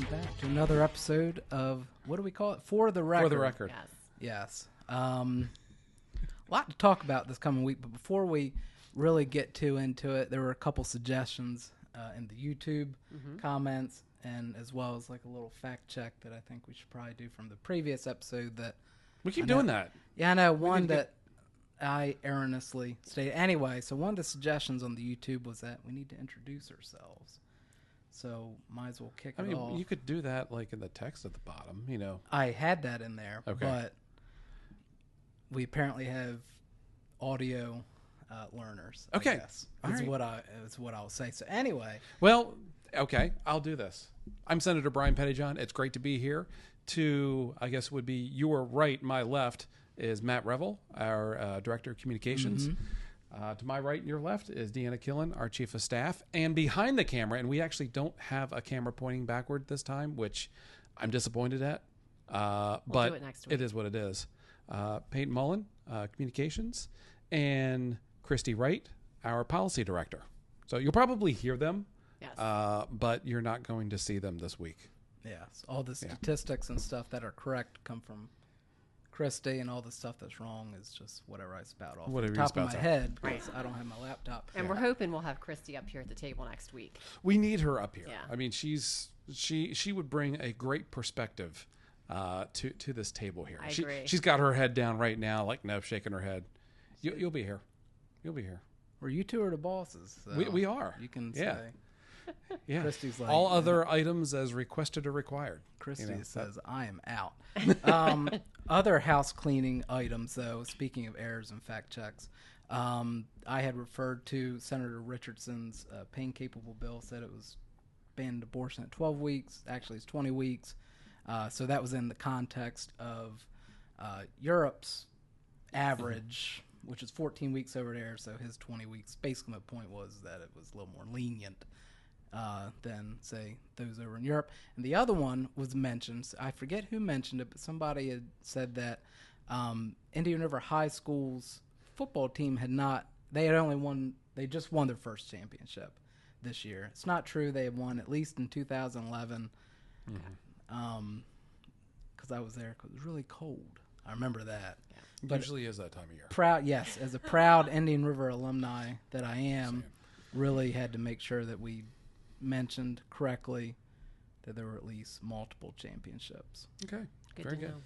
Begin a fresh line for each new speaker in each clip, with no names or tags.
welcome back to another episode of, what do we call it? For the Record.
For the Record.
Yes. A lot to talk about this coming week, but before we really get into it, there were a couple suggestions in the YouTube comments, and as well as like a little fact check that I think we should probably do from the previous episode. That
we keep doing that.
Yeah, I know. One that I erroneously stated. Anyway, so one of the suggestions on the YouTube was that we need to introduce ourselves. So might as well kick it off.
You could do that like in the text at the bottom, you know.
I had that in there,
okay.
But we apparently have audio learners.
Okay,
I guess, is what I'll say. So anyway,
well, okay, I'll do this. I'm Senator Brian Pettyjohn. It's great to be here. To, I guess, would be your right, my left is Matt Revel, our Director of Communications. To my right and your left is Deanna Killen, our Chief of Staff. And behind the camera, and we actually don't have a camera pointing backward this time, which I'm disappointed at.
We'll
but
do it next week.
It is what it is. Peyton Mullen, Communications, and Christy Wright, our Policy Director. So you'll probably hear them,
yes.
But you're not going to see them this week.
Yes, all the statistics and stuff that are correct come from Christy, and all the stuff that's wrong is just whatever I spout off the top of my head because I don't have my laptop.
And we're hoping we'll have Christy up here at the table next week.
We need her up here.
Yeah.
I mean, she would bring a great perspective to this table here.
I agree.
She's got her head down right now, like no, shaking her head. You'll be here. You'll be here.
Well, you two are the bosses. So
we are.
You can say.
Yeah.
Christy's like,
all other items as requested or required.
Christy says, I am out. Other house cleaning items, though, speaking of errors and fact checks, I had referred to Senator Richardson's pain-capable bill, said it was banned abortion at 12 weeks. Actually, it's 20 weeks. So that was in the context of Europe's average, which is 14 weeks over there, so his 20 weeks. Basically, my point was that it was a little more lenient than, say, those over in Europe. And the other one was mentioned. I forget who mentioned it, but somebody had said that Indian River High School's football team they just won their first championship this year. It's not true. They had won at least in 2011 because I was there because it was really cold. I remember that.
Yeah. But usually is that time of year.
As a proud Indian River alumni that I am, really had to make sure that we mentioned correctly that there were at least multiple championships.
Okay,
good
very
to
good.
know.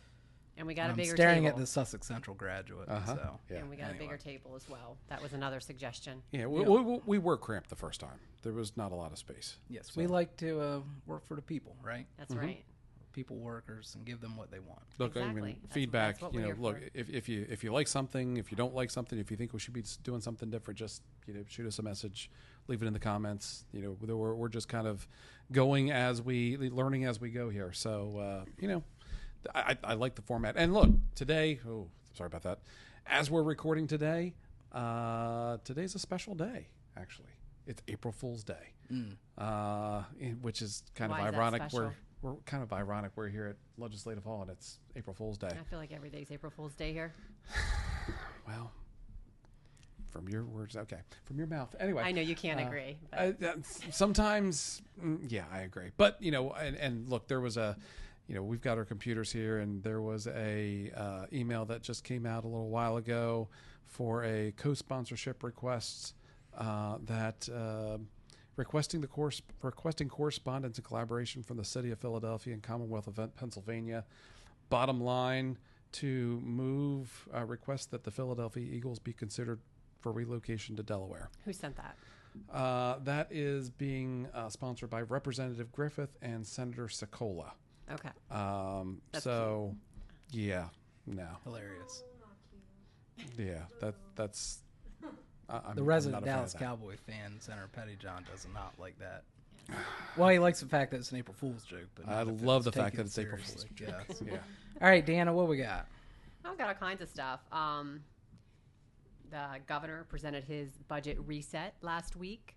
And we got a bigger
staring
table.
at the Sussex Central graduate. So.
Yeah.
And we got a bigger table as well. That was another suggestion.
Yeah, we were cramped the first time. There was not a lot of space.
Yes, we like to work for the people, right?
That's right.
People workers and give them what they want.
Look,
exactly.
I mean, feedback.
That's
you know, look,
for.
if you like something, if you don't like something, if you think we should be doing something different, just shoot us a message, leave it in the comments. We're just kind of learning as we go here. So I like the format. And look, today. Oh, sorry about that. As we're recording today, today's a special day. Actually, it's April Fool's Day, which is kind of ironic. We're kind of ironic. We're here at Legislative Hall, and it's April Fool's Day.
I feel like every day's April Fool's Day here.
Well, from your words, okay. From your mouth. Anyway.
I know you can't agree.
Sometimes, I agree. But, and look, there was we've got our computers here, and there was a email that just came out a little while ago for a co-sponsorship request that... requesting correspondence and collaboration from the City of Philadelphia and Commonwealth of Pennsylvania. Bottom line, to move request that the Philadelphia Eagles be considered for relocation to Delaware.
Who sent that?
That is being sponsored by Representative Griffith and Senator Sokola.
Okay.
So, cute. Yeah, no.
Hilarious.
Yeah, that's...
the resident Dallas Cowboy fan, Senator Pettyjohn, does not like that. Well, he likes the fact that it's an April Fool's joke. But
I love the fact that it's April Fool's joke.
Yeah. All right, Deanna, what we got?
I've got all kinds of stuff. The governor presented his budget reset last week.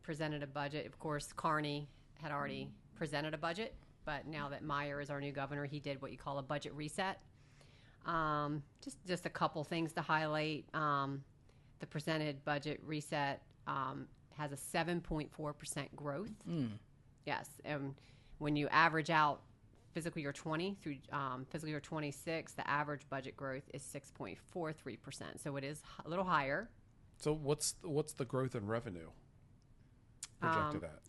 Presented a budget. Of course, Carney had already presented a budget, but now that Meyer is our new governor, he did what you call a budget reset. Just a couple things to highlight. The presented budget reset has a 7.4% growth Yes. When you average out fiscal year 20 through fiscal year 26, the average budget growth is 6.43%. So it is a little higher.
So what's the growth in revenue projected at?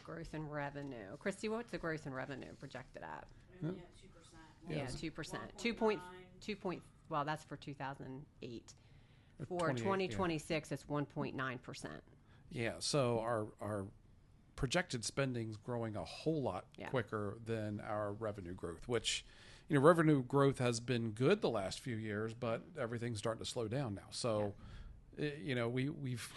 Growth in revenue. Christy, what's the growth in revenue projected at?
Yeah, 2%.
Yeah, 2%. 2 point. Well, that's for 2008. For 2026, it's 1.9%.
Yeah. So our projected spending's growing a whole lot quicker than our revenue growth, which, revenue growth has been good the last few years, but everything's starting to slow down now. So, we've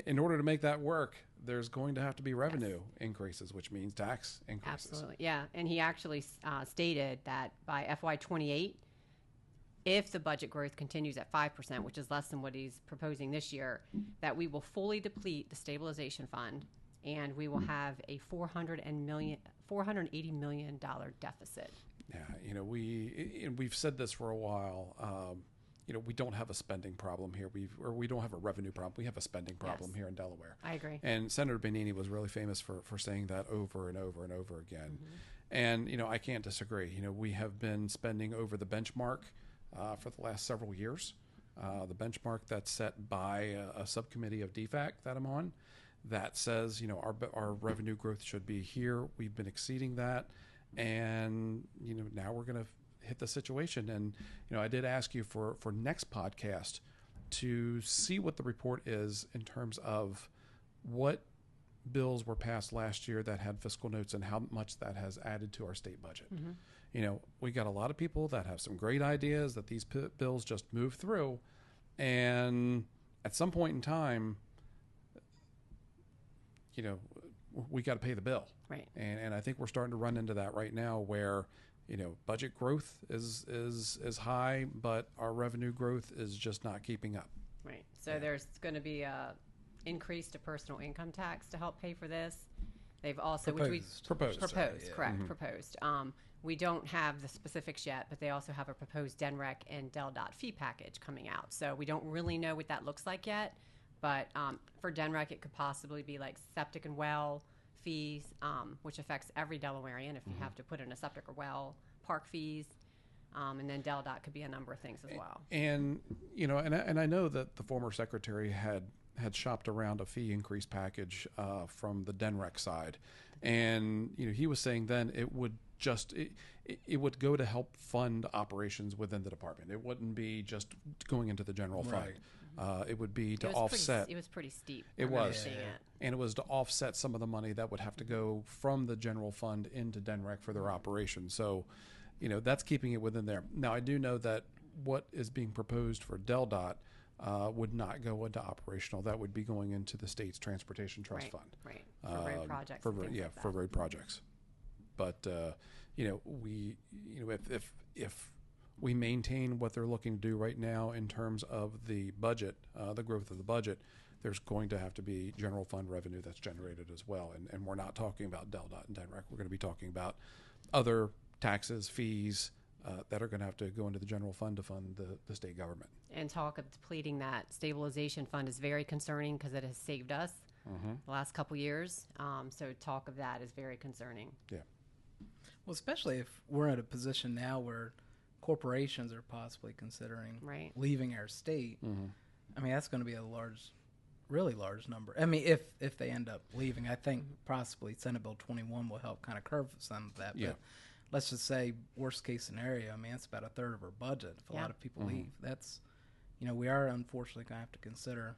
in order to make that work, there's going to have to be revenue increases, which means tax increases.
Absolutely. Yeah. And he actually stated that by FY28, if the budget growth continues at 5%, which is less than what he's proposing this year, that we will fully deplete the stabilization fund and we will have a $480 million deficit.
Yeah, we've said this for a while. We don't have a spending problem here. We don't have a revenue problem. We have a spending problem here in Delaware.
I agree.
And Senator Benini was really famous for saying that over and over and over again. Mm-hmm. And I can't disagree. We have been spending over the benchmark for the last several years. The benchmark that's set by a subcommittee of DFAC that I'm on, that says our revenue growth should be here. We've been exceeding that, and now we're going to hit the situation. And I did ask you for next podcast to see what the report is in terms of what bills were passed last year that had fiscal notes and how much that has added to our state budget. Mm-hmm. We got a lot of people that have some great ideas that these bills just move through, and at some point in time, we got to pay the bill.
Right.
And I think we're starting to run into that right now where, budget growth is high, but our revenue growth is just not keeping up.
Right. So there's going to be a increase to personal income tax to help pay for this. They've also
proposed.
Correct.
Mm-hmm.
Proposed. We don't have the specifics yet, but they also have a proposed DENREC and DEL-DOT fee package coming out. So we don't really know what that looks like yet. But for DENREC, it could possibly be like septic and well fees, which affects every Delawarean if you have to put in a septic or well, park fees, and then DEL-DOT could be a number of things as well.
And and I know that the former secretary had shopped around a fee increase package from the DENREC side, and he was saying then it would would go to help fund operations within the department. It wouldn't be just going into the general fund. It would be to offset.
It was pretty steep.
It was. And it was to offset some of the money that would have to go from the general fund into DENREC for their operation. So, that's keeping it within there. Now, I do know that what is being proposed for DEL-DOT would not go into operational. That would be going into the state's transportation trust fund.
Right. For road projects.
For road projects. But if we maintain what they're looking to do right now in terms of the budget, the growth of the budget, there's going to have to be general fund revenue that's generated as well. And we're not talking about DEL-DOT and DENREC. We're going to be talking about other taxes, fees that are going to have to go into the general fund to fund the state government.
And talk of depleting that stabilization fund is very concerning because it has saved us the last couple years. So talk of that is very concerning.
Yeah.
Well, especially if we're at a position now where corporations are possibly considering leaving our state. Mm-hmm. I mean, that's going to be a really large number. I mean, if they end up leaving, I think possibly Senate Bill 21 will help kind of curb some of that.
Yeah.
But let's just say worst case scenario, I mean, it's about a third of our budget. If a lot of people leave, that's, we are unfortunately going to have to consider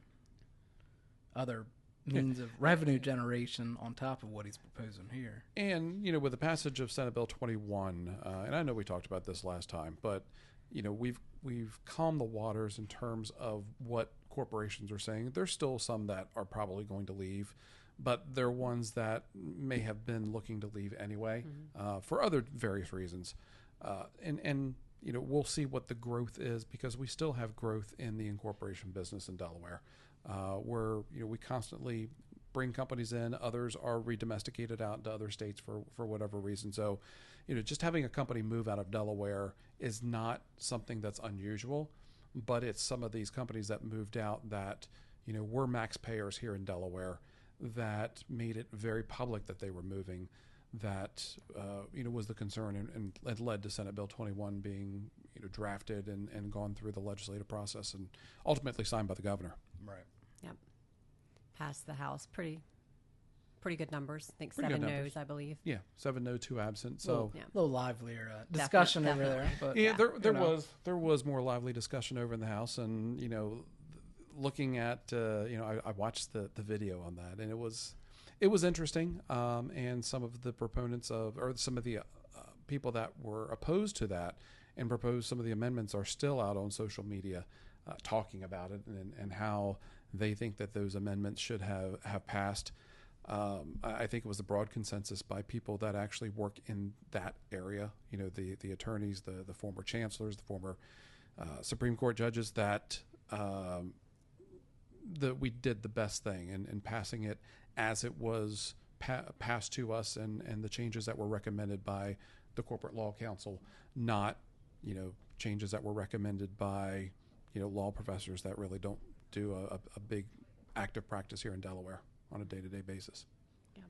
other means of revenue generation on top of what he's proposing here.
And, with the passage of Senate Bill 21, and I know we talked about this last time, but, we've calmed the waters in terms of what corporations are saying. There's still some that are probably going to leave, but they're ones that may have been looking to leave anyway for other various reasons. And we'll see what the growth is because we still have growth in the incorporation business in Delaware. Where we constantly bring companies in, others are redomesticated out into other states for whatever reason. So, just having a company move out of Delaware is not something that's unusual, but it's some of these companies that moved out that were max payers here in Delaware that made it very public that they were moving, that was the concern, and led to Senate Bill 21 being drafted and gone through the legislative process and ultimately signed by the governor.
Right.
Yep. Passed the House. Pretty good numbers. I think
Pretty
7
good
no's,
numbers.
I believe.
Yeah, 7 no, 2 absent. So
A little livelier discussion over there. But
yeah, there was more lively discussion over in the House, and looking at I watched the video on that, and it was interesting. And some of the proponents or some of the people that were opposed to that and proposed some of the amendments are still out on social media talking about it and how they think that those amendments should have passed. I think it was a broad consensus by people that actually work in that area, the attorneys, the former chancellors, the former Supreme Court judges, that we did the best thing in passing it as it was passed to us, and the changes that were recommended by the Corporate Law Council, not changes that were recommended by law professors that really don't do a big active practice here in Delaware on a day-to-day basis.
Yeah.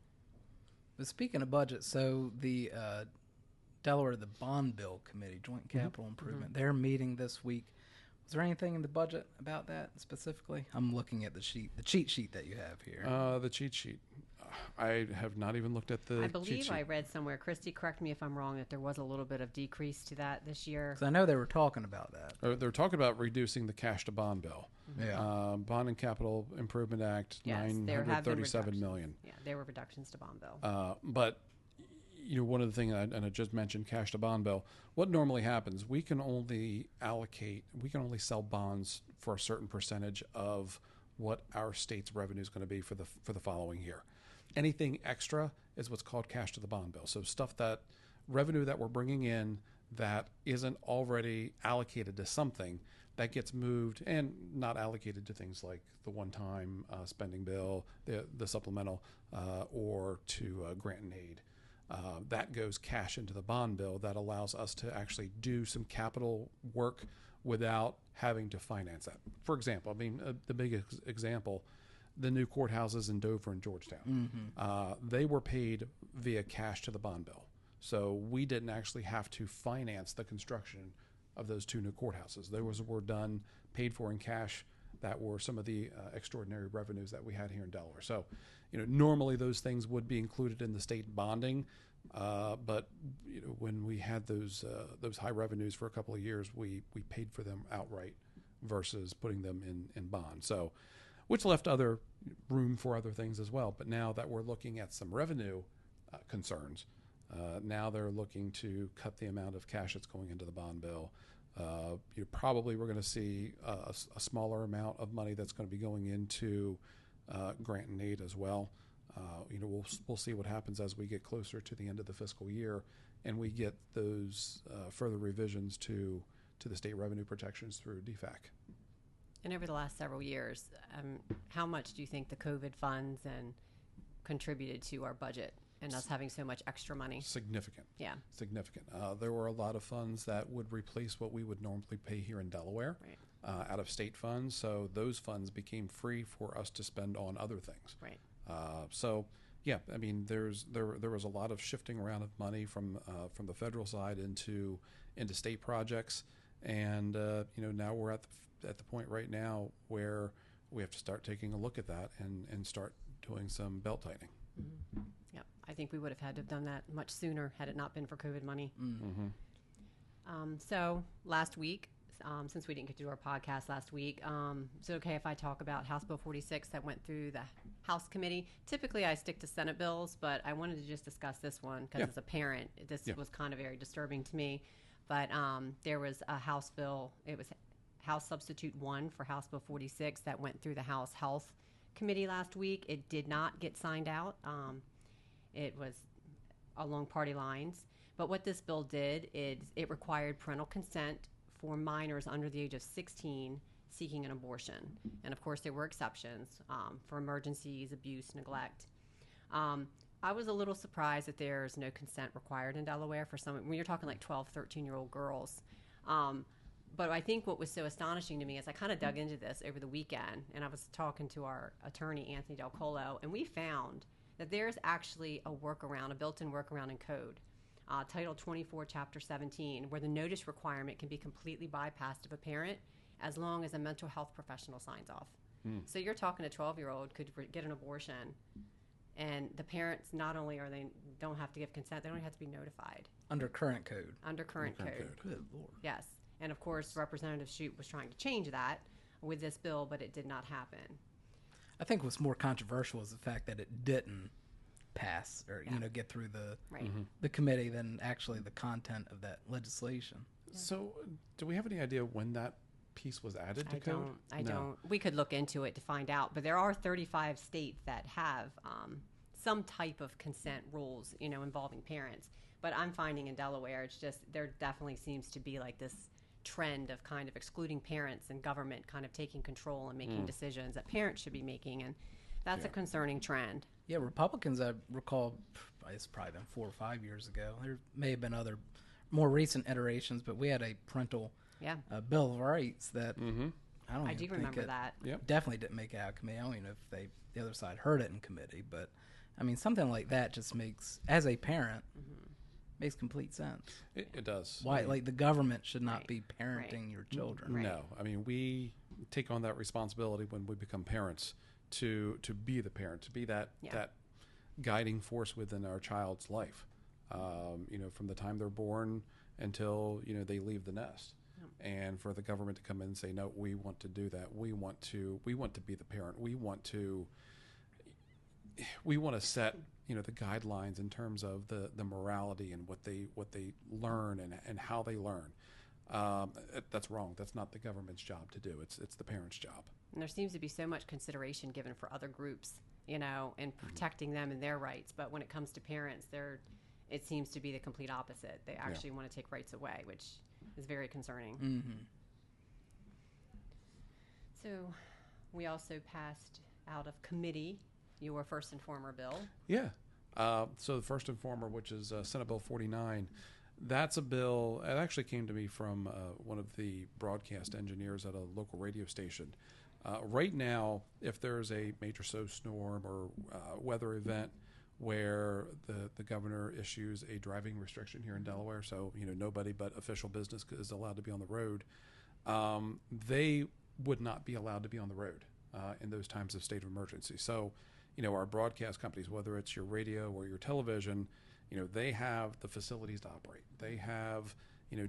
But speaking of budget, so the Delaware, the Bond Bill Committee, Joint Capital Improvement, they're meeting this week. Was there anything in the budget about that specifically? I'm looking at the cheat sheet that you have here.
The cheat sheet. I have not even looked at the
I
cheat
believe
sheet.
I read somewhere, Christy, correct me if I'm wrong, that there was a little bit of decrease to that this year.
'Cause I know they were talking about that.
They're talking about reducing the cash to bond bill.
Yeah.
Bond and Capital Improvement Act,
Yes, there have been
$937 million.
Yeah, there were reductions to bond bill.
But one of the things, and I just mentioned cash to bond bill. What normally happens, we can only sell bonds for a certain percentage of what our state's revenue is going to be for the following year. Anything extra is what's called cash to the bond bill. So revenue that we're bringing in that isn't already allocated to something, that gets moved and not allocated to things like the one-time spending bill, the supplemental, or to grant and aid. That goes cash into the bond bill. That allows us to actually do some capital work without having to finance that. For example, the big example, the new courthouses in Dover and Georgetown. They were paid via cash to the bond bill. So we didn't actually have to finance the construction of those 2 new courthouses. Those were paid for in cash. That were some of the extraordinary revenues that we had here in Delaware. So, normally those things would be included in the state bonding, but when we had those high revenues for a couple of years, we paid for them outright versus putting them in bonds. So, which left other room for other things as well. But now that we're looking at some revenue concerns, now they're looking to cut the amount of cash that's going into the bond bill. Probably we're going to see a smaller amount of money that's going to be going into grant and aid as well. We'll see what happens as we get closer to the end of the fiscal year and we get those further revisions to the state revenue protections through DFAC.
And over the last several years, how much do you think the COVID funds contributed to our budget and us having so much extra money?
Significant.
Yeah.
Significant. There were a lot of funds that would replace what we would normally pay here in Delaware,
right,
out of state funds. So those funds became free for us to spend on other things.
Right.
So yeah, there was a lot of shifting around of money from the federal side into state projects, and now we're at the point right now where we have to start taking a look at that and start doing some belt tightening.
Mm-hmm. Yep. I think we would have had to have done that much sooner had it not been for COVID money.
Mm-hmm.
So last week, since we didn't get to do our podcast last week, is it okay if I talk about House Bill 46 that went through the House Committee? Typically, I stick to Senate bills, but I wanted to just discuss this one because as a parent, this was kind of very disturbing to me. But there was a House bill, it was House Substitute 1 for House Bill 46 that went through the House Health Committee last week. It did not get signed out. It was along party lines. But what this bill did is it required parental consent for minors under the age of 16 seeking an abortion. And of course, there were exceptions for emergencies, abuse, neglect. I was a little surprised that there's no consent required in Delaware for some, when you're talking like 12, 13-year-old girls. But I think what was so astonishing to me is I kind of dug into this over the weekend, and I was talking to our attorney, Anthony Del Colo, and we found that there's actually a workaround, a built-in workaround in code, Title 24, Chapter 17, where the notice requirement can be completely bypassed of a parent as long as a mental health professional signs off. So you're talking a 12-year-old could get an abortion, and the parents not only don't have to give consent, they don't have to be notified.
Under current code.
Under current code.
Good Lord.
Yes. And of course, Representative Shute was trying to change that with this bill, but it did not happen.
I think what's more controversial is the fact that it didn't pass or get through the committee than actually the content of that legislation.
So, do we have any idea when that piece was added to code?
I don't. We could look into it to find out, but there are 35 states that have some type of consent rules, involving parents. But I'm finding in Delaware, it's just there definitely seems to be like this trend of kind of excluding parents and government kind of taking control and making decisions that parents should be making, and that's a concerning trend.
Yeah, Republicans, I recall, it's probably been 4 or 5 years ago. There may have been other more recent iterations, but we had a parental Bill of Rights that
I do remember that.
Definitely didn't make it out of committee. I don't even know if the other side heard it in committee, but I mean, something like that just makes, as a parent, makes complete sense.
It does.
Why, like the government should not be parenting your children.
No, I mean, we take on that responsibility when we become parents to be the parent, to be that guiding force within our child's life. From the time they're born until they leave the nest. And for the government to come in and say, no, we want to do that. We want to be the parent. We want to set the guidelines in terms of the morality and what they learn and how they learn. That's wrong. That's not the government's job to do. It's the parent's job.
And there seems to be so much consideration given for other groups, and protecting them and their rights. But when it comes to parents, it seems to be the complete opposite. They actually want to take rights away, which is very concerning. So we also passed out of committee your First Informer bill.
Yeah. So the First Informer, which is Senate Bill 49, that's a bill. It actually came to me from one of the broadcast engineers at a local radio station. Right now, if there's a major snowstorm or weather event where the governor issues a driving restriction here in Delaware, so nobody but official business is allowed to be on the road, they would not be allowed to be on the road in those times of state of emergency. So, our broadcast companies, whether it's your radio or your television, they have the facilities to operate. They have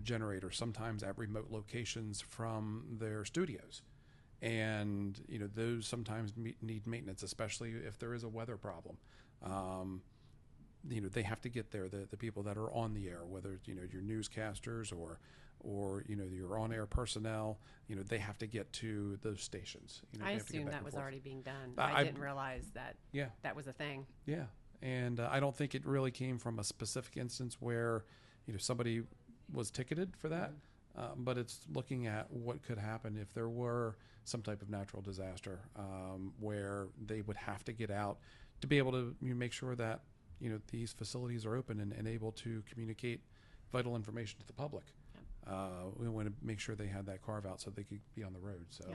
generators, sometimes at remote locations from their studios. And, those sometimes need maintenance, especially if there is a weather problem. They have to get there, the people that are on the air, whether it's, your newscasters or your on-air personnel, they have to get to those stations.
I assumed that was already being done. I didn't realize that that was a thing.
Yeah. And I don't think it really came from a specific instance where, somebody was ticketed for that. But it's looking at what could happen if there were some type of natural disaster where they would have to get out to be able to make sure that these facilities are open and able to communicate vital information to the public. We want to make sure they had that carve out so they could be on the road. So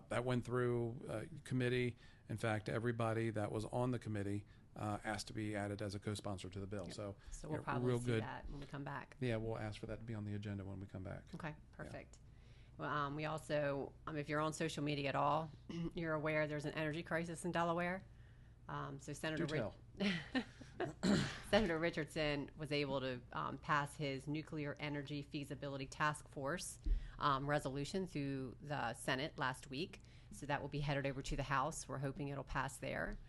that went through committee. In fact, everybody that was on the committee asked to be added as a co-sponsor to the bill. So
we'll probably see that when we come back.
Yeah, we'll ask for that to be on the agenda when we come back.
Okay, perfect. Well, we also, if you're on social media at all, you're aware there's an energy crisis in Delaware. So Senator Richardson was able to pass his Nuclear Energy Feasibility Task Force resolution through the Senate last week. So that will be headed over to the House. We're hoping it'll pass there.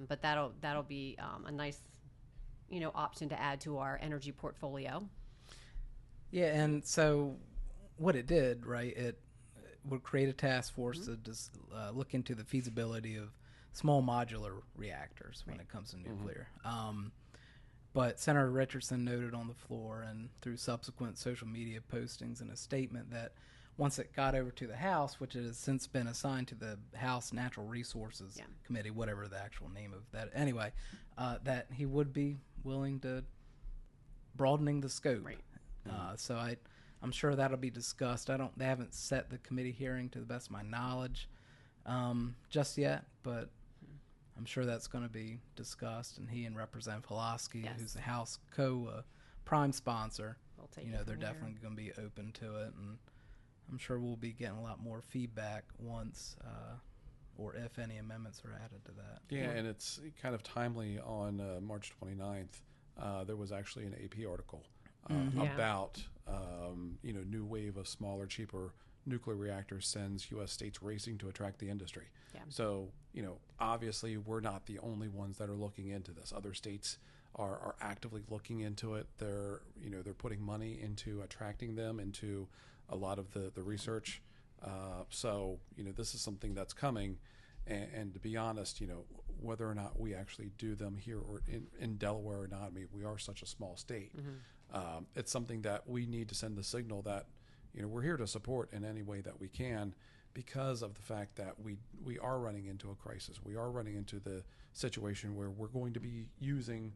But that'll be a nice, option to add to our energy portfolio.
Yeah, and so what it did, right? It would create a task force to just look into the feasibility of small modular reactors when it comes to nuclear. But Senator Richardson noted on the floor and through subsequent social media postings in a statement that once it got over to the House, which has since been assigned to the House Natural Resources Committee, whatever the actual name of that, anyway, that he would be willing to broadening the scope. Right. So I I'm sure that'll be discussed. They haven't set the committee hearing to the best of my knowledge just yet, but I'm sure that's going to be discussed. And he and Representative Pulaski, who's the House prime sponsor, they're definitely going to be open to it. And I'm sure we'll be getting a lot more feedback once or if any amendments are added to that.
Yeah, and it's kind of timely. On March 29th, there was actually an AP article about new wave of smaller, cheaper nuclear reactors sends U.S. states racing to attract the industry. Yeah. So, obviously we're not the only ones that are looking into this. Other states are actively looking into it. They're putting money into attracting them into a lot of the research. So, this is something that's coming. And to be honest, whether or not we actually do them here or in Delaware or not, I mean, we are such a small state. It's something that we need to send the signal that, we're here to support in any way that we can, because of the fact that we are running into a crisis. We are running into the situation where we're going to be using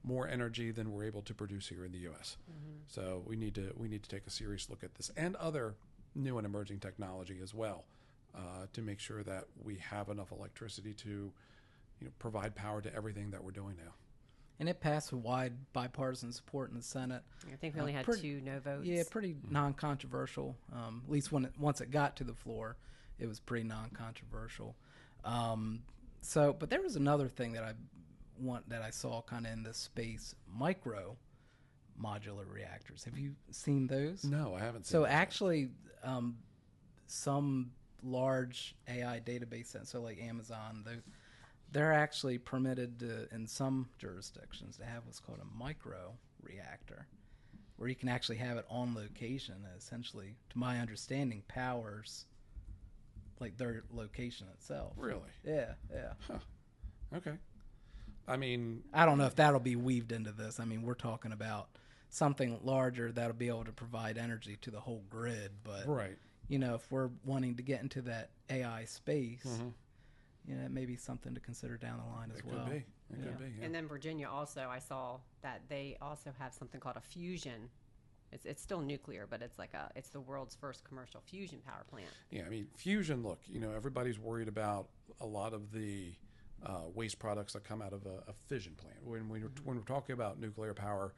more energy than we're able to produce here in the U.S. So we need to take a serious look at this and other new and emerging technology as well, to make sure that we have enough electricity to provide power to everything that we're doing now.
And it passed with wide bipartisan support in the Senate.
I think we only had 2 no votes.
Yeah, pretty non-controversial. At least once it got to the floor, it was pretty non-controversial. But there was another thing that I saw kind of in this space: micro modular reactors. Have you seen those?
No, I haven't seen
So
those
actually, some large AI database, so like Amazon, they're actually permitted in some jurisdictions to have what's called a micro reactor, where you can actually have it on location. And essentially, to my understanding, powers like their location itself.
Really?
Yeah.
Huh. Okay. I mean,
I don't know if that'll be weaved into this. I mean, we're talking about something larger that'll be able to provide energy to the whole grid. But
right.
If we're wanting to get into that AI space, it may be something to consider down the line as well.
Could be. It could be. Yeah.
And then Virginia also, I saw that they also have something called a fusion. It's still nuclear, but it's the world's first commercial fusion power plant.
Yeah, I mean, fusion. Look, everybody's worried about a lot of the waste products that come out of a fission plant. When we're talking about nuclear power,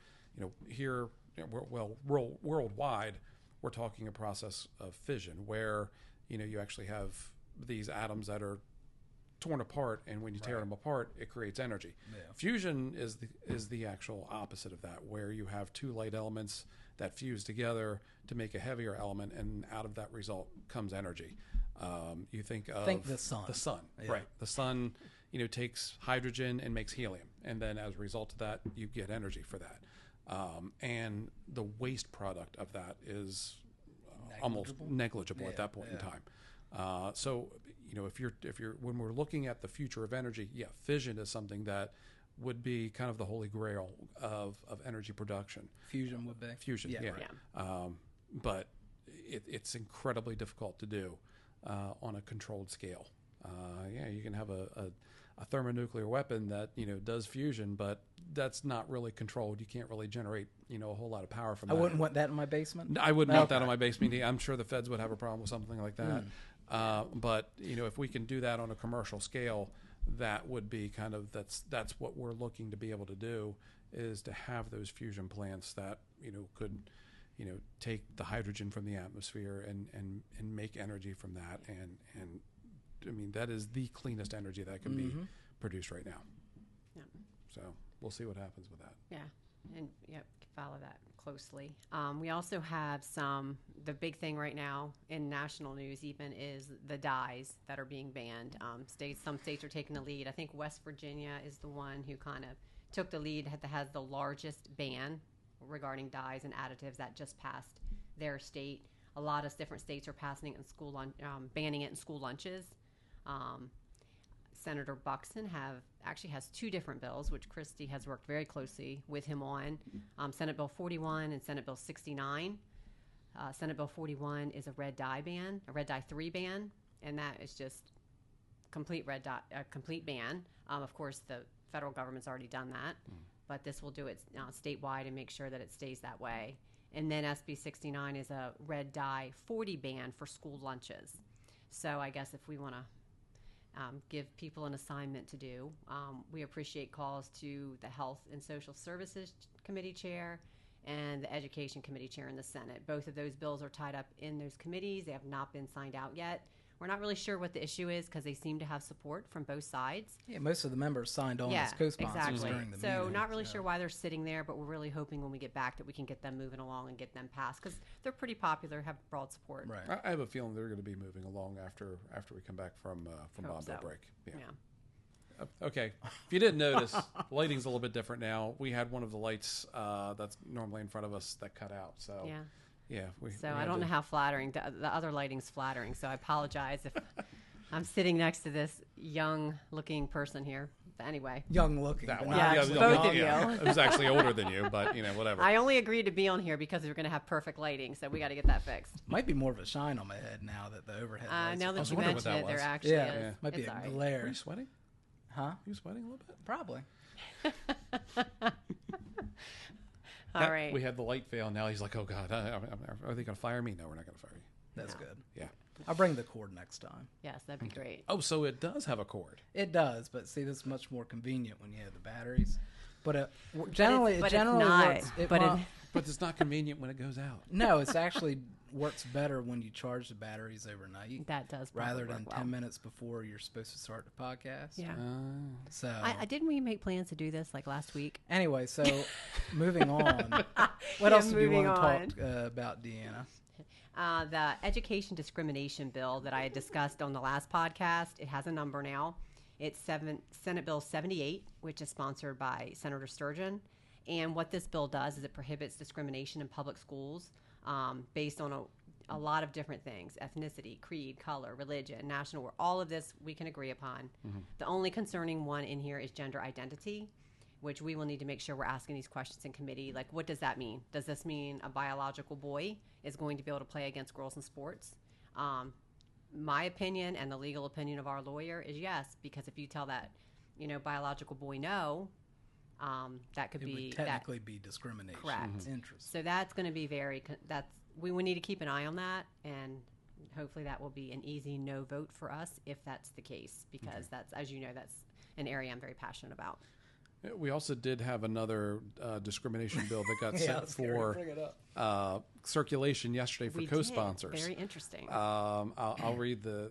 here, worldwide, we're talking a process of fission where you actually have these atoms that are torn apart, and when you tear them apart, it creates energy. Yeah. Fusion is the actual opposite of that, where you have 2 light elements that fuse together to make a heavier element, and out of that result comes energy. You think
the sun.
The sun, right? The sun, takes hydrogen and makes helium, and then as a result of that, you get energy for that. And the waste product of that is almost negligible at that point in time. So, if you're when we're looking at the future of energy, fission is something that would be kind of the holy grail of energy production.
Fusion would be.
Fusion, yeah. But it's incredibly difficult to do on a controlled scale. You can have a thermonuclear weapon that does fusion, but that's not really controlled. You can't really generate a whole lot of power from that.
I wouldn't want that in my basement.
I wouldn't want that in my basement. I'm sure the feds would have a problem with something like that. But if we can do that on a commercial scale, that would be kind of that's what we're looking to be able to do, is to have those fusion plants that could take the hydrogen from the atmosphere and make energy from that, and I mean, that is the cleanest energy that can be produced right now. Yeah. So we'll see what happens with that.
Yeah, and follow that closely. We also have the big thing right now in national news even is the dyes that are being banned. Some states are taking the lead. I think West Virginia is the one who kind of took the lead, that has the largest ban regarding dyes and additives. That just passed their state. A lot of different states are passing it in banning it in school lunches. Senator Buxton has 2 different bills, which Christie has worked very closely with him on. Senate Bill 41 and Senate Bill 69. Senate Bill 41 is a red dye 3 ban, and that is just complete complete ban. Of course, the federal government's already done that, but this will do it statewide and make sure that it stays that way. And then SB 69 is a red dye 40 ban for school lunches. So I guess if we want to give people an assignment to do, we appreciate calls to the Health and Social Services Committee Chair and the Education Committee Chair in the Senate. Both of those bills are tied up in those committees. They have not been signed out yet. We're not really sure what the issue is because they seem to have support from both sides.
Yeah, most of the members signed on as co-sponsors during the meeting.
So not really sure why they're sitting there, but we're really hoping when we get back that we can get them moving along and get them passed because they're pretty popular, have broad support.
Right. I have a feeling they're going to be moving along after we come back from Bondo break. Yeah. Okay. If you didn't notice, lighting's a little bit different now. We had one of the lights that's normally in front of us that cut out. So
yeah.
Yeah.
So I don't know how flattering. The other lighting's flattering, so I apologize if I'm sitting next to this young-looking person here. But anyway.
Young-looking.
Both of you.
It was actually older than you, but, whatever.
I only agreed to be on here because we're going to have perfect lighting, so we got to get that fixed.
Might be more of a shine on my head now that the overhead lights
now
are
that you mention it, there actually is.
Might be a glare.
Are you sweating?
Huh?
Are you sweating a little bit?
Probably.
All right.
We had the light fail. Now he's like, oh, God, are they going to fire me? No, we're not going to fire you.
That's good.
Yeah.
I'll bring the cord next time.
Yes, that'd be great.
Oh, so it does have a cord.
It does, but see, this is much more convenient when you have the batteries. But it
But
generally
it's
works.
not.
But it's not convenient when it goes out.
No, it's actually works better when you charge the batteries overnight.
That does
rather
work
than
well.
10 minutes before you're supposed to start the podcast.
Yeah.
So
Didn't we make plans to do this like last week?
Anyway, so moving on. What else do you want to
moving
talk about, Deanna?
The education discrimination bill that I had discussed on the last podcast, it has a number now. It's Senate Bill 78, which is sponsored by Senator Sturgeon. And what this bill does is it prohibits discrimination in public schools based on a lot of different things: ethnicity, creed, color, religion, national. All of this we can agree upon. Mm-hmm. The only concerning one in here is gender identity, which we will need to make sure we're asking these questions in committee. Like, what does that mean? Does this mean a biological boy is going to be able to play against girls in sports? My opinion and the legal opinion of our lawyer is yes, because if you tell that, biological boy no, that could
would technically be discrimination.
Correct.
Mm-hmm. Interesting.
So that's going to be we will need to keep an eye on that, and hopefully that will be an easy no vote for us if that's the case, because that's, as you know, that's an area I'm very passionate about.
We also did have another discrimination bill that got sent for circulation yesterday for co-sponsors.
Very interesting.
I'll read the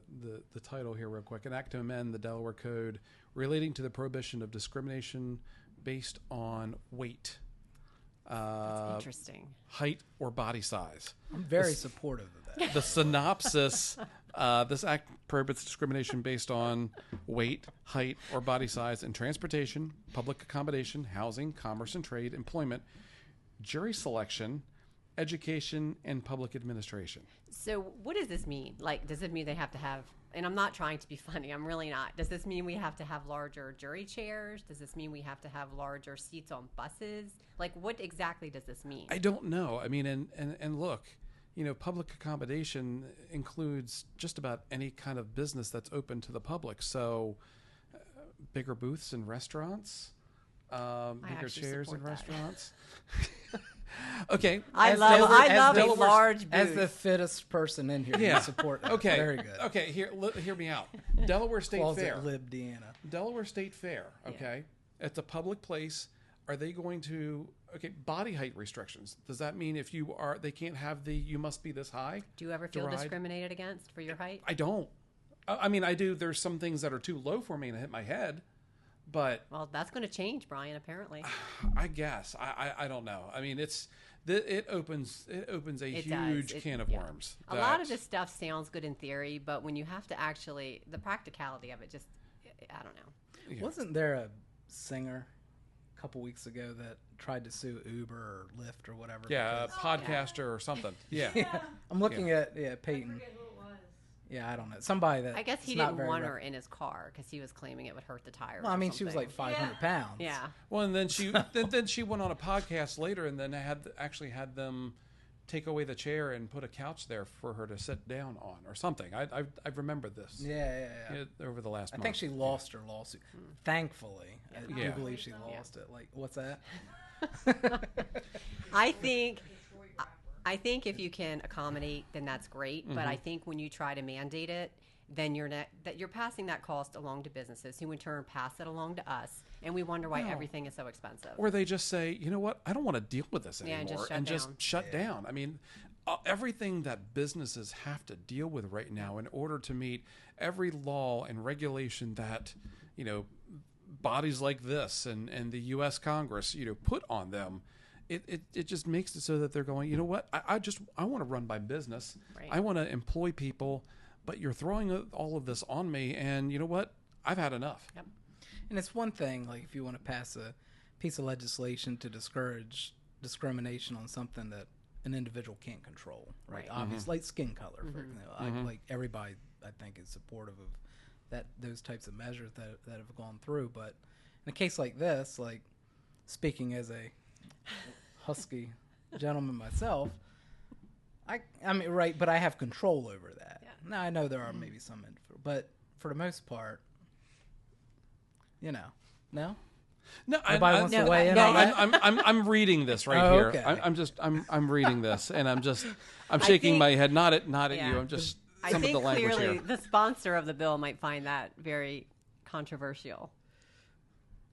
title here real quick. An act to amend the Delaware Code relating to the prohibition of discrimination based on weight,
That's interesting.
height, or body size.
I'm very supportive of that.
The synopsis: this act prohibits discrimination based on weight, height, or body size in transportation, public accommodation, housing, commerce and trade, employment, jury selection, education, and public administration.
So what does this mean? Like, does it mean they have to have, and I'm not trying to be funny, I'm really not. Does this mean we have to have larger jury chairs? Does this mean we have to have larger seats on buses? Like, what exactly does this mean?
I don't know. I mean, and look, public accommodation includes just about any kind of business that's open to the public. So bigger booths in restaurants, bigger chairs in restaurants. Okay.
I love a large booth.
As the fittest person in here, you support that.
Okay.
Very good.
Okay, hear me out. Delaware State Fair.
Lib Deanna.
Delaware State Fair, okay? Yeah. It's a public place. Are they going to, body height restrictions? Does that mean if they can't have you must be this high?
Do you ever feel discriminated against for your height?
I don't. I mean, I do. There's some things that are too low for me and hit my head. But
well, that's going to change, Brian. Apparently,
I guess I don't know. I mean, it opens a huge can of worms.
A lot of this stuff sounds good in theory, but when you have to actually, the practicality of it, just I don't know.
Yeah. Wasn't there a singer a couple weeks ago that tried to sue Uber or Lyft or whatever?
Yeah, a podcaster or something. Yeah.
I'm looking at Peyton. Yeah, I don't know. Somebody that
I guess he didn't want her in his car because he was claiming it would hurt the tires.
Well, I mean, she was like 500 pounds.
Yeah.
Well, and then she went on a podcast later, and then had them take away the chair and put a couch there for her to sit down on or something. I remember this.
Yeah.
Over the last month.
I think she lost her lawsuit. Thankfully, I do believe she lost it. Like, what's that?
I think I think if you can accommodate, then that's great. But I think when you try to mandate it, then you're passing that cost along to businesses, who in turn pass it along to us, and we wonder why everything is so expensive.
Or they just say, you know what, I don't want to deal with this anymore,
and
just shut down. I mean, everything that businesses have to deal with right now in order to meet every law and regulation that, you know, bodies like this and the U.S. Congress, you know, put on them. It just makes it so that they're going, you know what, I want to run my business.
Right.
I want to employ people, but you're throwing all of this on me, and you know what, I've had enough.
Yep.
And it's one thing, like, if you want to pass a piece of legislation to discourage discrimination on something that an individual can't control, right? Obviously, like skin color, for example. Like everybody, I think, is supportive of those types of measures that have gone through. But in a case like this, like, speaking as a husky gentleman myself, I mean, right, but I have control over that. Yeah. Now, I know there are maybe some, but for the most part, you know, no.
No,
Nobody wants to weigh in
no,
on that?
I'm reading this right
Oh,
here.
okay.
I'm reading this, and I'm shaking my head, not at
Yeah.
you. I'm just
I
some
think
of the language
clearly
here.
the sponsor of the bill might find that very controversial.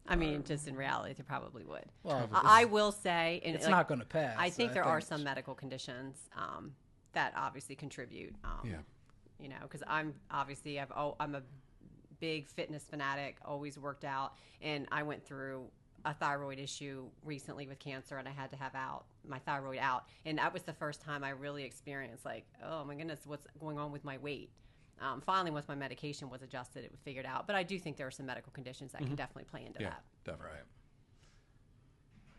I mean, just in reality, they probably would.
Well,
I will say, and
it's not going to pass.
I think
so
there are some medical conditions that obviously contribute. You know, because I'm a big fitness fanatic, always worked out, and I went through a thyroid issue recently with cancer, and I had to have my thyroid out, and that was the first time I really experienced, like, oh my goodness, what's going on with my weight. Finally, once my medication was adjusted, it was figured out. But I do think there are some medical conditions that can definitely play into that.
Definitely. Right.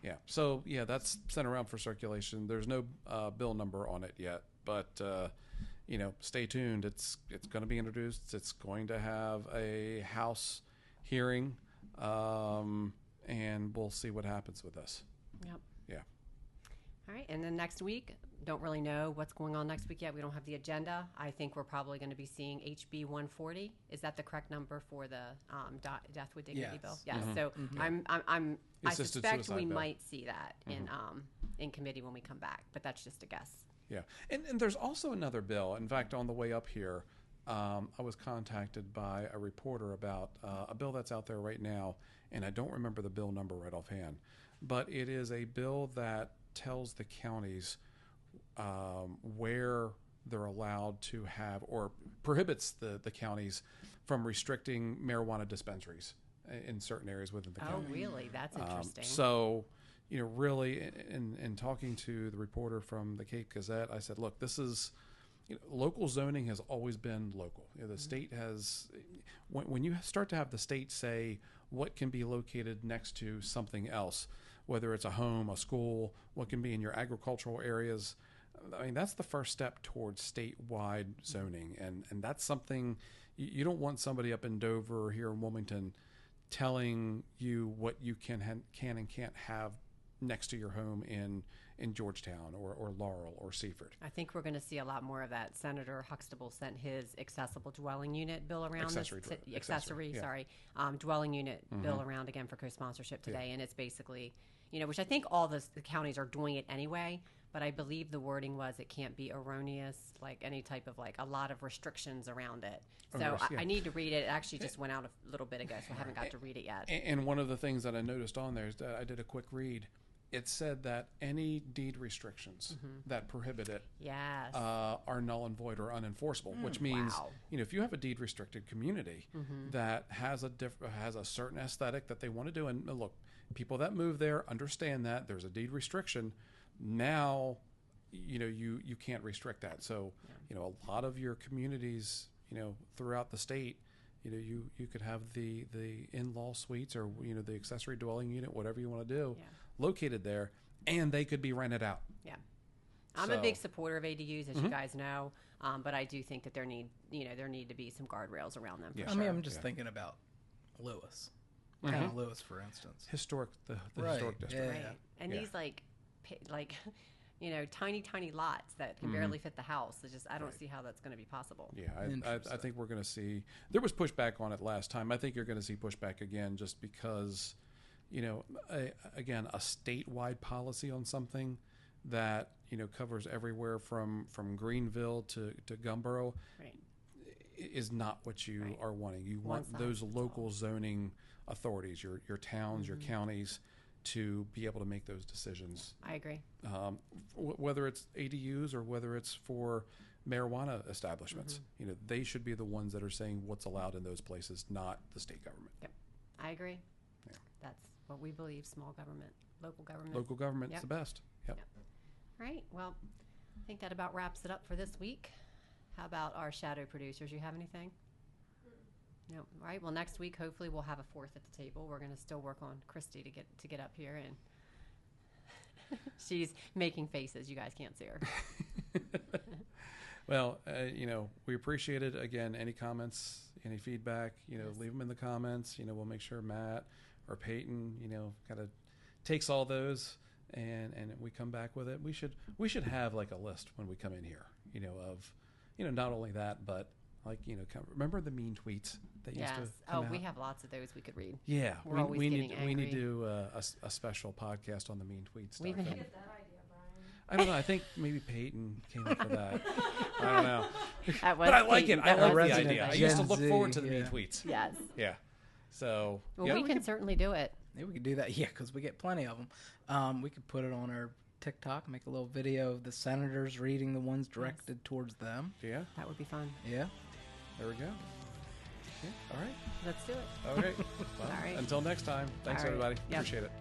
Yeah. So that's sent around for circulation. There's no bill number on it yet, but you know, stay tuned. It's going to be introduced. It's going to have a House hearing, and we'll see what happens with this.
Yep.
Yeah.
All right, and then next week, don't really know what's going on next week yet. We don't have the agenda. I think we're probably going to be seeing HB 140. Is that the correct number for the Death with Dignity bill? Yes. So I suspect we might see that in committee when we come back, but that's just a guess.
Yeah, and there's also another bill. In fact, on the way up here, I was contacted by a reporter about a bill that's out there right now, and I don't remember the bill number right offhand, but it is a bill that tells the counties where they're allowed to have, or prohibits the counties from restricting marijuana dispensaries in certain areas within the county.
Oh, really? That's interesting.
So, you know, really, in talking to the reporter from the Cape Gazette, I said, look, this is, you know, local zoning has always been local. You know, the state has, when you start to have the state say what can be located next to something else, whether it's a home, a school, what can be in your agricultural areas, I mean, that's the first step towards statewide zoning. And that's something, you don't want somebody up in Dover or here in Wilmington telling you what you can and can't have next to your home in Georgetown or Laurel or Seaford.
I think we're going to see a lot more of that. Senator Huxtable sent his accessible dwelling unit bill around. Dwelling unit bill around again for co-sponsorship today, and it's basically, you know, which I think all the counties are doing it anyway, but I believe the wording was it can't be erroneous, like any type of like a lot of restrictions around it. So I need to read it. It actually just went out a little bit ago, so I haven't got to read it yet.
And one of the things that I noticed on there is that I did a quick read. It said that any deed restrictions that prohibit it are null and void or unenforceable, which means, you know, if you have a deed restricted community that has a certain aesthetic that they want to do, and look, people that move there understand that there's a deed restriction. Now, you know, you can't restrict that. So, you know, a lot of your communities, you know, throughout the state, you know, you could have the in-law suites or, you know, the accessory dwelling unit, whatever you want to do, located there, and they could be rented out. Yeah.
I'm a big supporter of ADUs, as you guys know, but I do think that there need to be some guardrails around them.
I mean, I'm just thinking about Lewis. Kind of Lewis, for instance.
Historic, the historic district.
Right. And these like, you know, tiny lots that can barely fit the house. It's just, I don't see how that's going to be possible.
Yeah, I think we're going to see, there was pushback on it last time. I think you're going to see pushback again just because, you know, again, a statewide policy on something that covers everywhere from Greenville to Gumboro
Right.
is not what you
Right.
are wanting. You
One
want
size
those
fits
local
all.
zoning authorities, your towns, your counties, to be able to make those decisions.
I agree.
Whether it's ADUs or whether it's for marijuana establishments, they should be the ones that are saying what's allowed in those places, not the state government.
Yep. I agree.
Yeah.
That's what we believe, small government, local government.
Local government's
Yep.
the best. Yep.
Yep. Right. Well, I think that about wraps it up for this week. How about our shadow producers? You have anything? No. All right. Well, next week, hopefully, we'll have a fourth at the table. We're going to still work on Christy to get up here, and she's making faces. You guys can't see her.
Well, we appreciate it. Again, any comments, any feedback, leave them in the comments. We'll make sure Matt or Peyton, kind of takes all those and we come back with it. We should have like a list when we come in here, of, not only that, but like, remember the mean tweets that used to come out?
We have lots of those we could read.
Yeah,
We're always
we
getting
need to
angry.
do a special podcast on the mean tweets.
We've been-
I don't know. I think maybe Peyton came up with that. I don't know.
That was
But I like
Peyton.
it. I
That
love
was
the
Resident
idea. I
Peyton.
used to
Gen
look
Z,
forward to the mean
yeah.
tweets.
Yes.
Yeah. So,
Well,
yeah,
we can certainly do it.
Yeah, we could do that. Yeah, because we get plenty of them. We could put it on our TikTok, make a little video of the senators reading the ones directed towards them.
Yeah,
That would be fun.
Yeah.
there we go. Yeah, all right.
Let's do it.
All right. Well,
All right.
Until next time. Thanks,
All right.
everybody.
Yep.
Appreciate it.